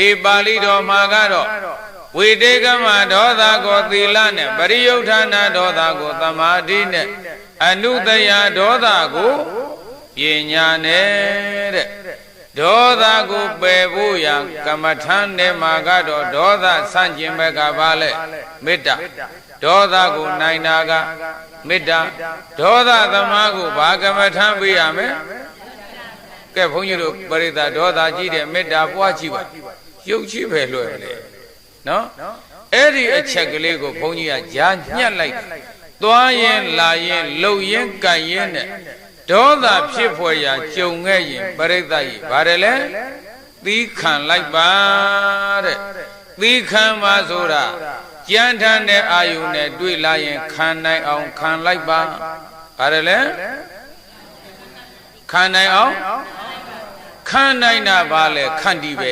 ဧပါဠိတော်မှာကတော့ဝိတေကမဒေါသကိုသီလနဲ့ပရိယုဌာဏဒေါသကိုသမာဓိနဲ့အနုတယဒေါသကိုပညာနဲ့တဲ့ဒေါသကိုပယ်ဖို့ရန်ကမ္မထံနဲ့မှာကတော့ဒေါသဆန့်ကျင်ဘက်ကပါလဲမေတ္တာဒေါသကိုနိုင်တာကမေတ္တာဒေါသသမားကိုဘာကမ္မထံပေးရမလဲကဲဘုန်းကြီးတို့ပရိသတ်ဒေါသကြီးတဲ့မေတ္တာပွားကြည့်ပါရုပ်ချပဲလွယ်လေနော်အဲ့ဒီအချက်ကလေးကိုဘုန်းကြီးကကြားညှက်လိုက်သွားရင်လာရင်လှုပ်ရင်ကန်ရင်နဲ့ဒေါသဖြစ်ဖွယ်ရာကြုံခဲ့ရင်ပရိသတ်ကြီးဗါတယ်လေသီးခံလိုက်ပါတဲ့သီးခံပါဆိုတာကြံထမ်းတဲ့အာယုနဲ့တွေ့လာရင်ခံနိုင်အောင်ခံလိုက်ပါဗါတယ်လေခံနိုင်အောင်ခံနိုင်တာပါလေခန့်တီးပဲ